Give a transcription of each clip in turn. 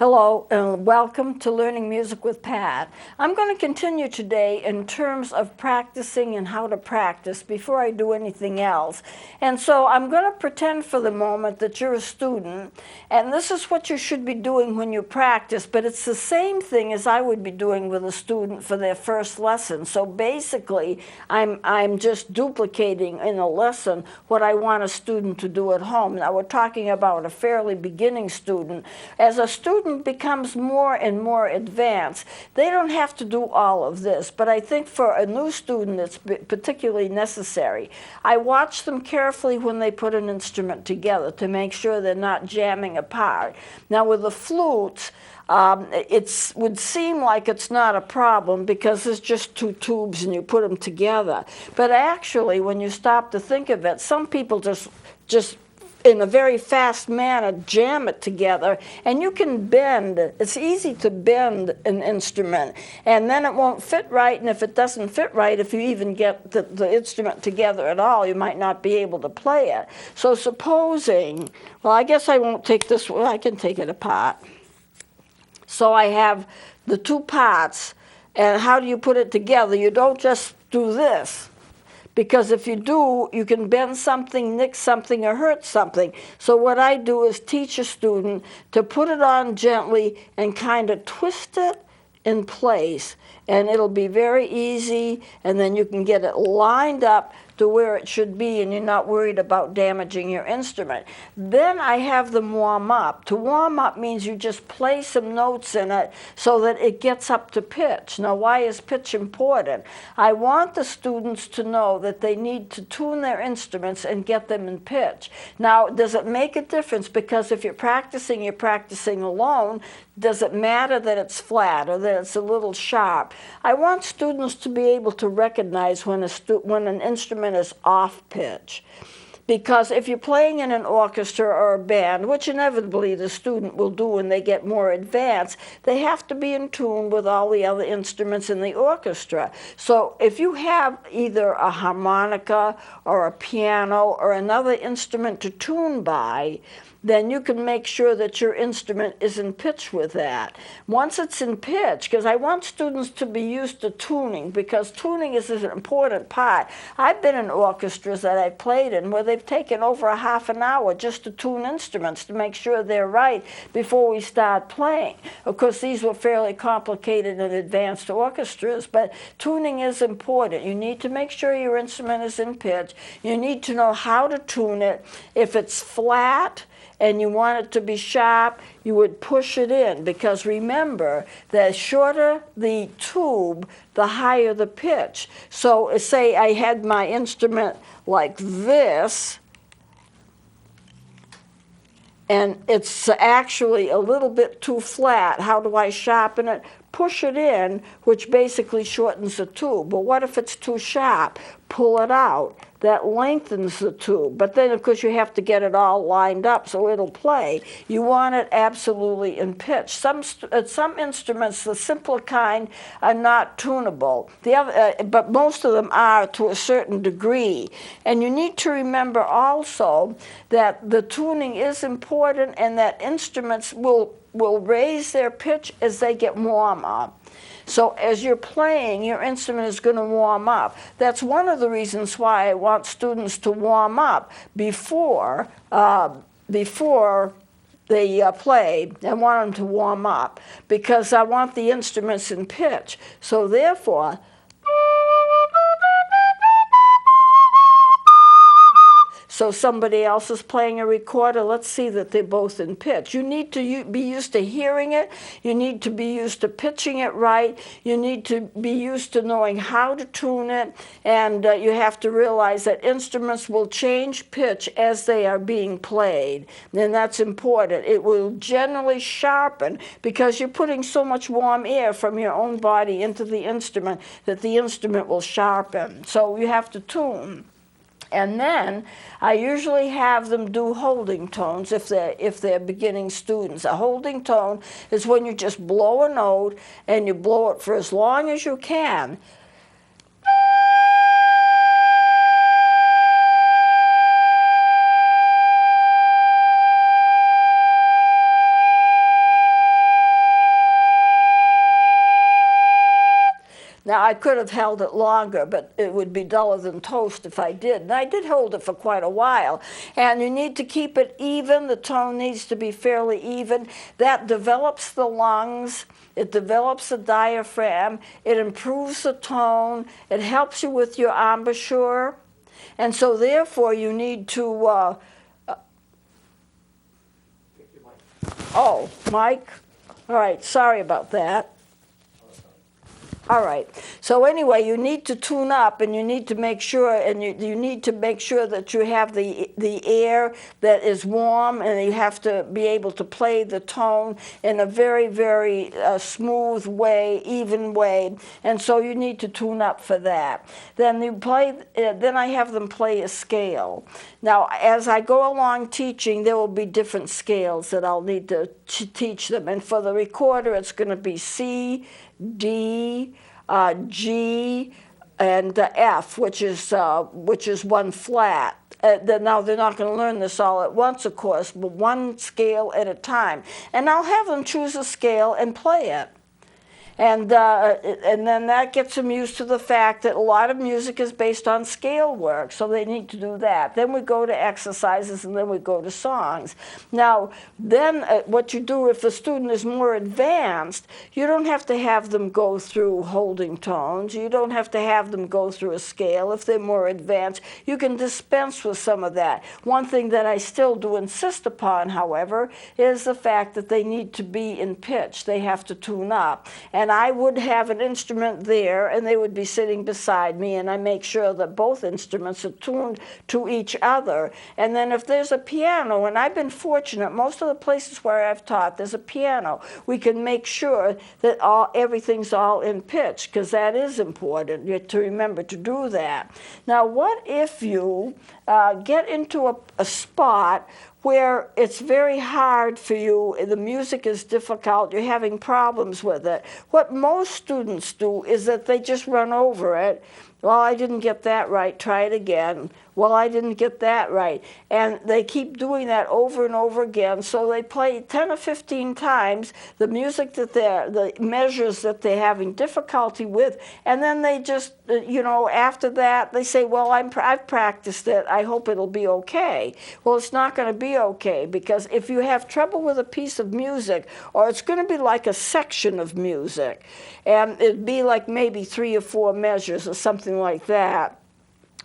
Hello and welcome to Learning Music with Pat. I'm going to continue today in terms of practicing and how to practice before I do anything else. And so I'm going to pretend for the moment that you're a student, and this is what you should be doing when you practice, but it's the same thing as I would be doing with a student for their first lesson. So basically, I'm just duplicating in a lesson what I want a student to do at home. Now we're talking about a fairly beginning student. As a student becomes more and more advanced, they don't have to do all of this, but I think for a new student it's particularly necessary. I watch them carefully when they put an instrument together to make sure they're not jamming apart. Now with the flutes, it would seem like it's not a problem because there's just two tubes and you put them together. But actually, when you stop to think of it, some people just in a very fast manner jam it together, and you can bend. It's easy to bend an instrument, and then it won't fit right, and if it doesn't fit right, if you even get the instrument together at all, you might not be able to play it. So supposing, well, I guess I won't take this, well, I can take it apart. So I have the two parts, and how do you put it together? You don't just do this, because if you do, you can bend something, nick something, or hurt something. So what I do is teach a student to put it on gently and kind of twist it in place, and it'll be very easy, and then you can get it lined up to where it should be, and you're not worried about damaging your instrument. Then I have them warm up. To warm up means you just play some notes in it so that it gets up to pitch. Now, why is pitch important? I want the students to know that they need to tune their instruments and get them in pitch. Now, does it make a difference? Because if you're practicing alone, does it matter that it's flat or that it's a little sharp? I want students to be able to recognize when an instrument is off pitch. Because if you're playing in an orchestra or a band, which inevitably the student will do when they get more advanced, they have to be in tune with all the other instruments in the orchestra. So if you have either a harmonica or a piano or another instrument to tune by, then you can make sure that your instrument is in pitch with that. Once it's in pitch, because I want students to be used to tuning, because tuning is an important part. I've been in orchestras that I've played in where they've taken over a half an hour just to tune instruments to make sure they're right before we start playing. Of course, these were fairly complicated and advanced orchestras, but tuning is important. You need to make sure your instrument is in pitch. You need to know how to tune it. If it's flat, and you want it to be sharp, you would push it in, because remember, the shorter the tube, the higher the pitch. So say I had my instrument like this, and it's actually a little bit too flat. How do I sharpen it? Push it in, which basically shortens the tube. But what if it's too sharp? Pull it out. That lengthens the tube. But then, of course, you have to get it all lined up so it'll play. You want it absolutely in pitch. Some instruments, the simpler kind, are not tunable. But most of them are to a certain degree. And you need to remember also that the tuning is important, and that instruments will raise their pitch as they get warmer. So as you're playing, your instrument is going to warm up. That's one of the reasons why I want students to warm up before they play. I want them to warm up because I want the instruments in pitch. So therefore, so somebody else is playing a recorder, let's see that they're both in pitch. You need to be used to hearing it. You need to be used to pitching it right. You need to be used to knowing how to tune it. And you have to realize that instruments will change pitch as they are being played. And that's important. It will generally sharpen because you're putting so much warm air from your own body into the instrument that the instrument will sharpen. So you have to tune. And then I usually have them do holding tones if they're beginning students. A holding tone is when you just blow a note and you blow it for as long as you can. I could have held it longer, but it would be duller than toast if I did. And I did hold it for quite a while. And you need to keep it even. The tone needs to be fairly even. That develops the lungs. It develops the diaphragm. It improves the tone. It helps you with your embouchure. And so therefore you need to, oh, Mike? All right, sorry about that. All right. So anyway, you need to tune up, and you need to make sure, and you need to make sure that you have the air that is warm, and you have to be able to play the tone in a very, very smooth way, even way. And so you need to tune up for that. Then you play. Then I have them play a scale. Now, as I go along teaching, there will be different scales that I'll need to teach them. And for the recorder, it's going to be C, D, G, and F, which is one flat. Now, they're not going to learn this all at once, of course, but one scale at a time. And I'll have them choose a scale and play it. And then that gets them used to the fact that a lot of music is based on scale work, so they need to do that. Then we go to exercises, and then we go to songs. Now, then what you do if the student is more advanced, you don't have to have them go through holding tones. You don't have to have them go through a scale. If they're more advanced, you can dispense with some of that. One thing that I still do insist upon, however, is the fact that they need to be in pitch. They have to tune up. And I would have an instrument there, and they would be sitting beside me, and I make sure that both instruments are tuned to each other. And then if there's a piano, and I've been fortunate, most of the places where I've taught, there's a piano. We can make sure that everything's all in pitch, because that is important to remember to do that. Now, what if you get into a spot where it's very hard for you, the music is difficult, you're having problems with it? What most students do is that they just run over it. Well, I didn't get that right, try it again. Well, I didn't get that right. And they keep doing that over and over again. So they play 10 or 15 times the music the measures that they're having difficulty with. And then they just, after that, they say, well, I've practiced it. I hope it'll be okay. Well, it's not going to be okay, because if you have trouble with a piece of music, or it's going to be like a section of music, and it'd be like maybe 3 or 4 measures or something like that,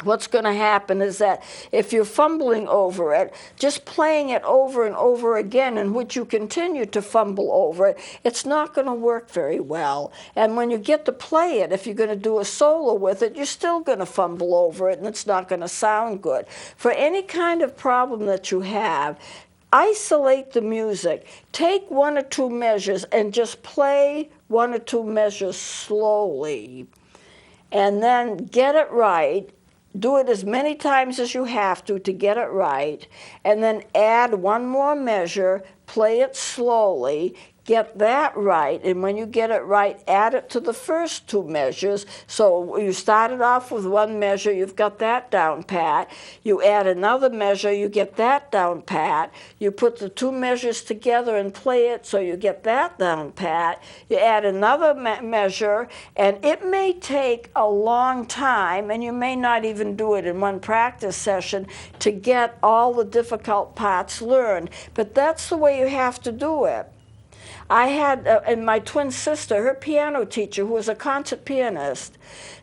what's going to happen is that if you're fumbling over it, just playing it over and over again, in which you continue to fumble over it, it's not going to work very well. And when you get to play it, if you're going to do a solo with it, you're still going to fumble over it, and it's not going to sound good. For any kind of problem that you have, isolate the music. Take 1 or 2 measures and just play 1 or 2 measures slowly. And then get it right. Do it as many times as you have to get it right, and then add 1 more measure, play it slowly, get that right, and when you get it right, add it to the first 2 measures. So you started off with 1 measure, you've got that down pat. You add another measure, you get that down pat. You put the 2 measures together and play it, so you get that down pat. You add another measure, and it may take a long time, and you may not even do it in 1 practice session, to get all the difficult parts learned. But that's the way you have to do it. I had, and my twin sister, her piano teacher, who was a concert pianist,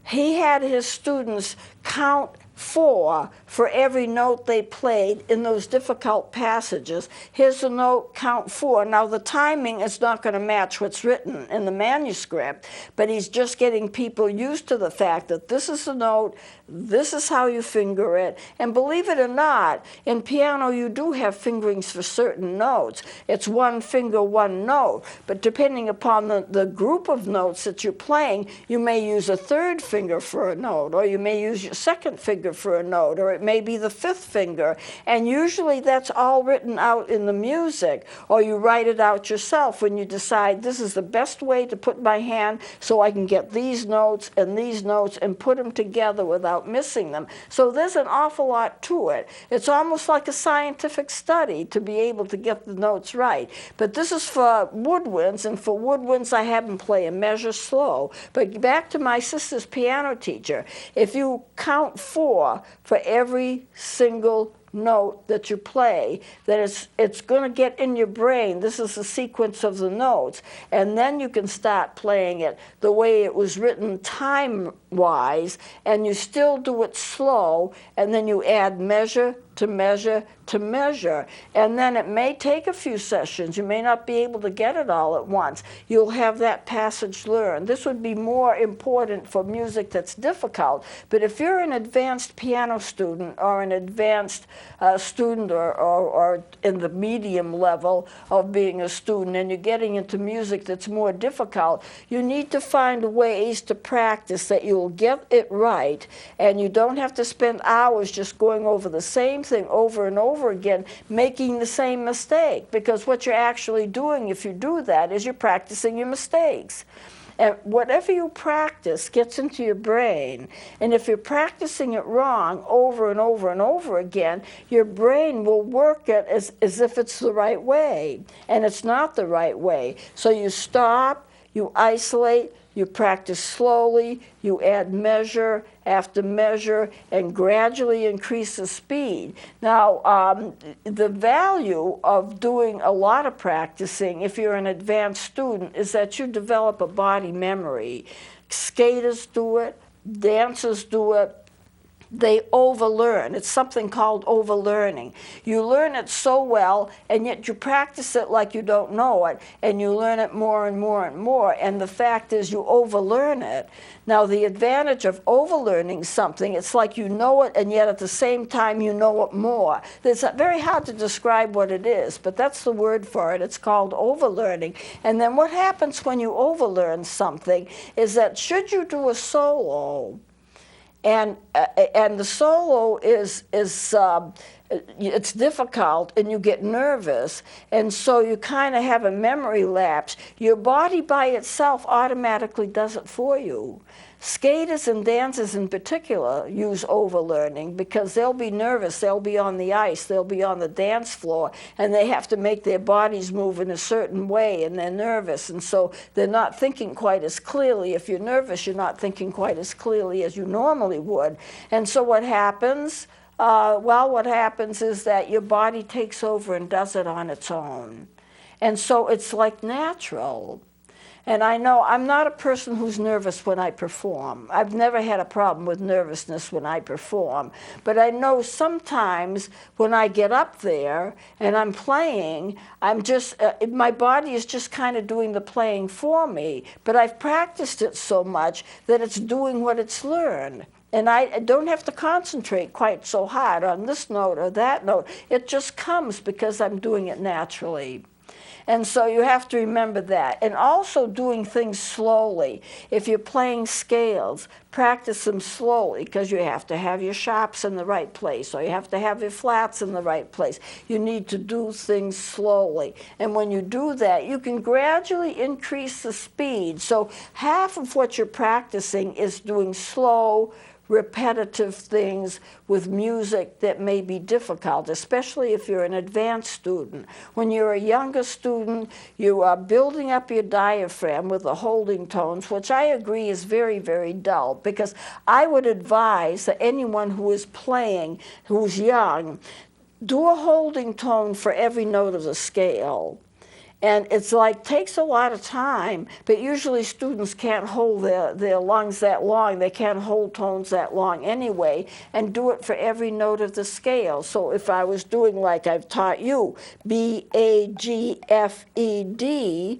he had his students count 4 for every note they played in those difficult passages. Here's the note, count 4. Now, the timing is not going to match what's written in the manuscript, but he's just getting people used to the fact that this is the note, this is how you finger it. And believe it or not, in piano you do have fingerings for certain notes. It's 1 finger, 1 note. But depending upon the group of notes that you're playing, you may use a 3rd finger for a note, or you may use your 2nd finger finger for a note, or it may be the fifth finger. And usually that's all written out in the music, or you write it out yourself when you decide this is the best way to put my hand so I can get these notes and put them together without missing them. So there's an awful lot to it. It's almost like a scientific study to be able to get the notes right. But this is for woodwinds, and for woodwinds I have them play a measure slow. But back to my sister's piano teacher, if you count 4 for every single note that you play, that it's going to get in your brain. This is the sequence of the notes, and then you can start playing it the way it was written time-wise, and you still do it slow, and then you add measure to measure to measure. And then it may take a few sessions. You may not be able to get it all at once. You'll have that passage learned. This would be more important for music that's difficult. But if you're an advanced piano student or an advanced student or in the medium level of being a student, and you're getting into music that's more difficult, you need to find ways to practice that you'll get it right, and you don't have to spend hours just going over the same thing over and over again, making the same mistake. Because what you're actually doing if you do that is you're practicing your mistakes. And whatever you practice gets into your brain. And if you're practicing it wrong over and over and over again, your brain will work it as if it's the right way. And it's not the right way. So you stop, you isolate, you practice slowly, you add measure after measure, and gradually increase the speed. Now, the value of doing a lot of practicing, if you're an advanced student, is that you develop a body memory. Skaters do it, dancers do it. They overlearn. It's something called overlearning. You learn it so well, and yet you practice it like you don't know it, and you learn it more and more and more, and the fact is you overlearn it. Now, the advantage of overlearning something, it's like you know it, and yet at the same time you know it more. It's very hard to describe what it is, but that's the word for it. It's called overlearning. And then what happens when you overlearn something is that should you do a solo, and the solo is it's difficult, and you get nervous, and so you kind of have a memory lapse. Your body by itself automatically does it for you. Skaters and dancers in particular use overlearning because they'll be nervous, they'll be on the ice, they'll be on the dance floor, and they have to make their bodies move in a certain way, and they're nervous, and so they're not thinking quite as clearly. If you're nervous, you're not thinking quite as clearly as you normally would. And so what happens? Well, what happens is that your body takes over and does it on its own. And so it's like natural. And I know I'm not a person who's nervous when I perform. I've never had a problem with nervousness when I perform. But I know sometimes when I get up there and I'm playing, I'm just, my body is just kind of doing the playing for me. But I've practiced it so much that it's doing what it's learned. And I don't have to concentrate quite so hard on this note or that note. It just comes because I'm doing it naturally. And so you have to remember that. And also doing things slowly. If you're playing scales, practice them slowly, because you have to have your sharps in the right place, or you have to have your flats in the right place. You need to do things slowly. And when you do that, you can gradually increase the speed. So half of what you're practicing is doing slow, repetitive things with music that may be difficult, especially if you're an advanced student. When you're a younger student, you are building up your diaphragm with the holding tones, which I agree is very, very dull, because I would advise that anyone who is playing, who's young, do a holding tone for every note of the scale. And it's like, takes a lot of time, but usually students can't hold their lungs that long. They can't hold tones that long anyway, and do it for every note of the scale. So if I was doing like I've taught you, B, A, G, F, E, D,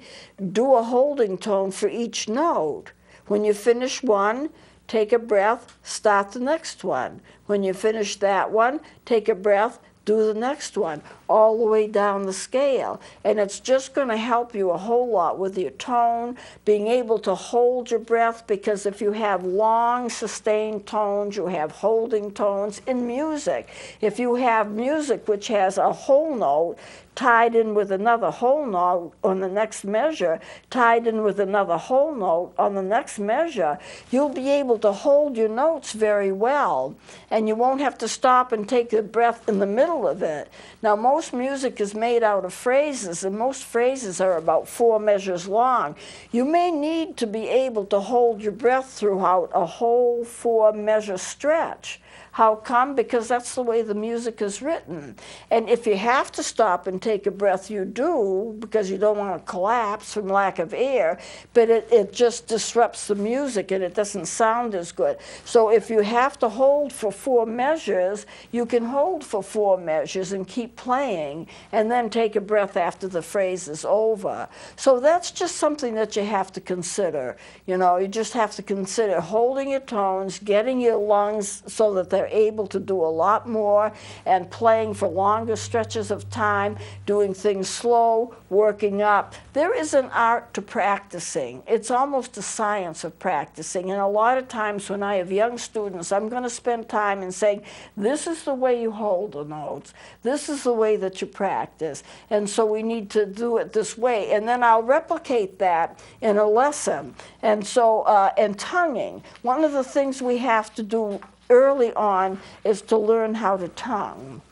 do a holding tone for each note. When you finish one, take a breath, start the next one. When you finish that one, take a breath, do the next one, all the way down the scale. And it's just going to help you a whole lot with your tone, being able to hold your breath, because if you have long sustained tones, you have holding tones in music. If you have music which has a whole note tied in with another whole note on the next measure, tied in with another whole note on the next measure, you'll be able to hold your notes very well, and you won't have to stop and take a breath in the middle of it. Now, most music is made out of phrases, and most phrases are about 4 measures long. You may need to be able to hold your breath throughout a whole 4-measure stretch. How come? Because that's the way the music is written. And if you have to stop and take a breath, you do, because you don't want to collapse from lack of air, but it just disrupts the music and it doesn't sound as good. So if you have to hold for 4 measures, you can hold for 4 measures and keep playing, and then take a breath after the phrase is over. So that's just something that you have to consider. You know, you just have to consider holding your tones, getting your lungs so that they're able to do a lot more, and playing for longer stretches of time, doing things slow, working up. There is an art to practicing. It's almost a science of practicing. And a lot of times when I have young students, I'm going to spend time in saying, this is the way you hold the notes. This is the way that you practice. And so we need to do it this way. And then I'll replicate that in a lesson. And so, and tonguing. One of the things we have to do early on is to learn how to tongue.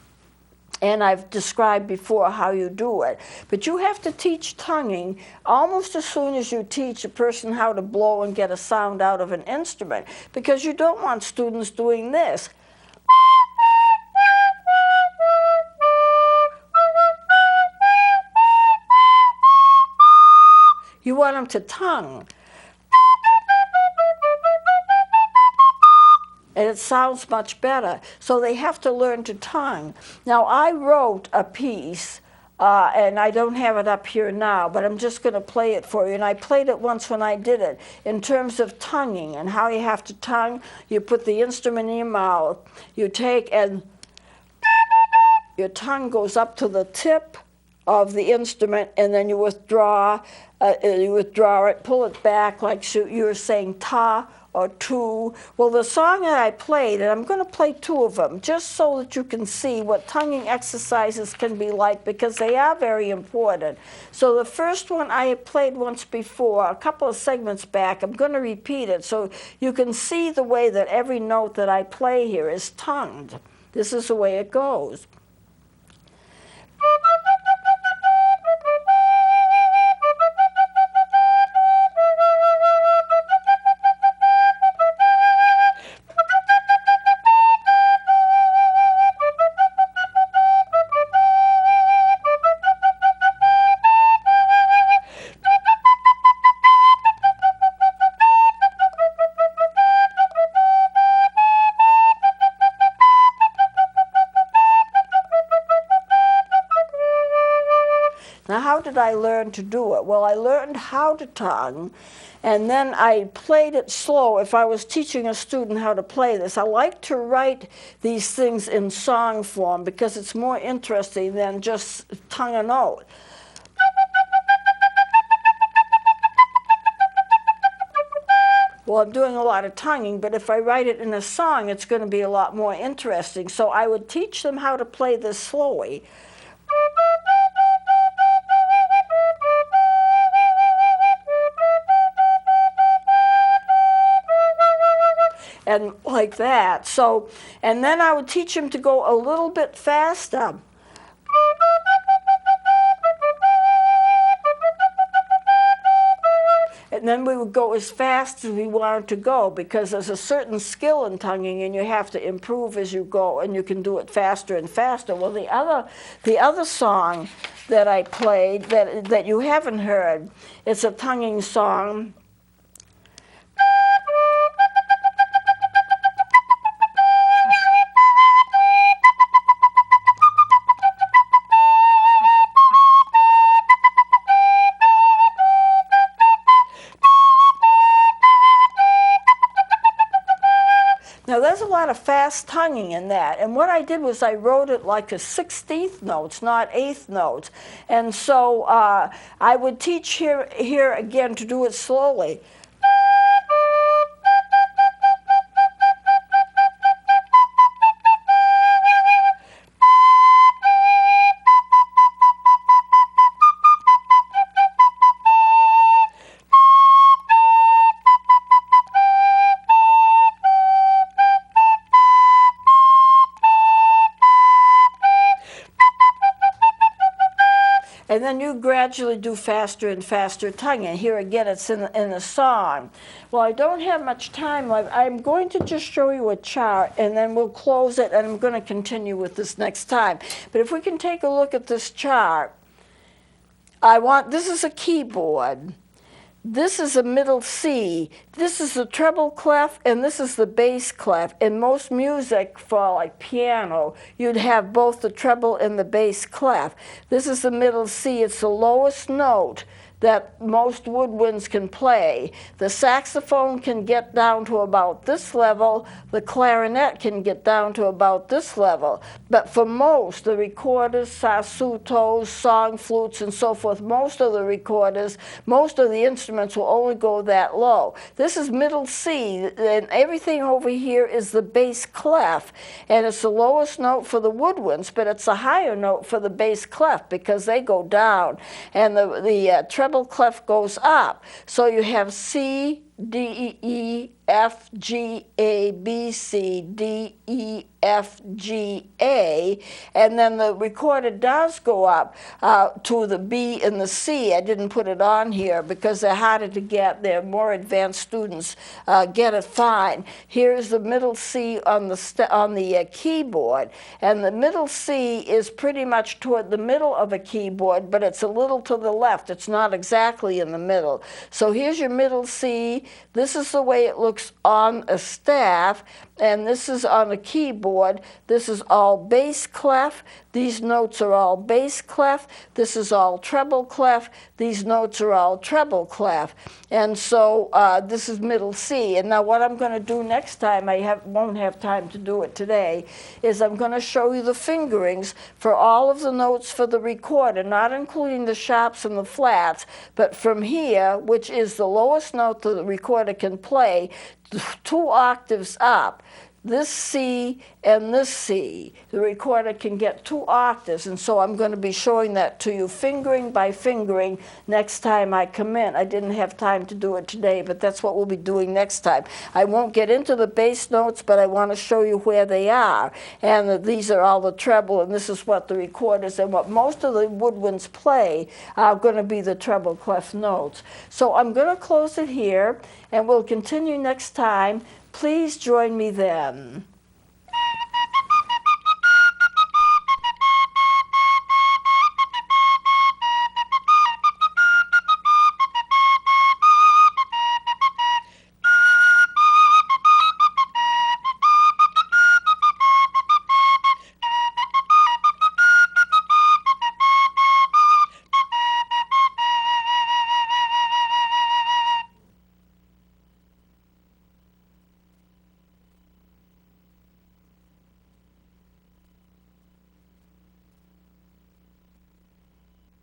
And I've described before how you do it. But you have to teach tonguing almost as soon as you teach a person how to blow and get a sound out of an instrument, because you don't want students doing this. You want them to tongue. And it sounds much better. So they have to learn to tongue. Now, I wrote a piece, and I don't have it up here now, but I'm just going to play it for you. And I played it once when I did it, in terms of tonguing and how you have to tongue. You put the instrument in your mouth, you take, and your tongue goes up to the tip of the instrument, and then you withdraw it, pull it back like you were saying ta or tu. Well, the song that I played, and I'm going to play 2 of them, just so that you can see what tonguing exercises can be like, because they are very important. So the first one I played once before, a couple of segments back. I'm going to repeat it so you can see the way that every note that I play here is tongued. This is the way it goes. Now, how did I learn to do it? Well, I learned how to tongue, and then I played it slow. If I was teaching a student how to play this, I like to write these things in song form, because it's more interesting than just tongue a note. Well, I'm doing a lot of tonguing, but if I write it in a song, it's going to be a lot more interesting. So I would teach them how to play this slowly. And like that. So, and then I would teach him to go a little bit faster. And then we would go as fast as we wanted to go, because there's a certain skill in tonguing, and you have to improve as you go, and you can do it faster and faster. Well, the other song that I played that you haven't heard, it's a tonguing song. Now, there's a lot of fast tonguing in that. And what I did was I wrote it like a 16th notes, not 8th notes. And so I would teach here again to do it slowly. And then you gradually do faster and faster tonguing. And here again, it's in the song. Well, I don't have much time left. I'm going to just show you a chart, and then we'll close it, and I'm going to continue with this next time. But if we can take a look at this chart, this is a keyboard. This is a middle C. This is the treble clef, and this is the bass clef. In most music for like piano, you'd have both the treble and the bass clef. This is the middle C. It's the lowest note that most woodwinds can play. The saxophone can get down to about this level. The clarinet can get down to about this level. But for most, the recorders, sassotos, song flutes, and so forth, most of the recorders, most of the instruments will only go that low. This is middle C, and everything over here is the bass clef. And it's the lowest note for the woodwinds, but it's a higher note for the bass clef because they go down. And the treble clef goes up. So you have C, D, E, F, G, A, B, C, D, E, F, G, A, and then the recorder does go up to the B and the C. I didn't put it on here because they're harder to get. They're more advanced students get it fine. Here's the middle C on the keyboard, and the middle C is pretty much toward the middle of a keyboard, but it's a little to the left. It's not exactly in the middle. So here's your middle C. This is the way it looks on a staff, and this is on a keyboard. This is all bass clef. These notes are all bass clef. This is all treble clef. These notes are all treble clef. And so this is middle C. And now what I'm going to do next time, won't have time to do it today, is I'm going to show you the fingerings for all of the notes for the recorder, not including the sharps and the flats, but from here, which is the lowest note that the recorder can play, 2 octaves up. This C and this C, the recorder can get 2 octaves, and so I'm going to be showing that to you fingering by fingering next time I come in. I didn't have time to do it today, but that's what we'll be doing next time. I won't get into the bass notes, but I want to show you where they are, and these are all the treble, and this is what the recorders and what most of the woodwinds play are going to be the treble clef notes. So I'm going to close it here, and we'll continue next time. Please join me then.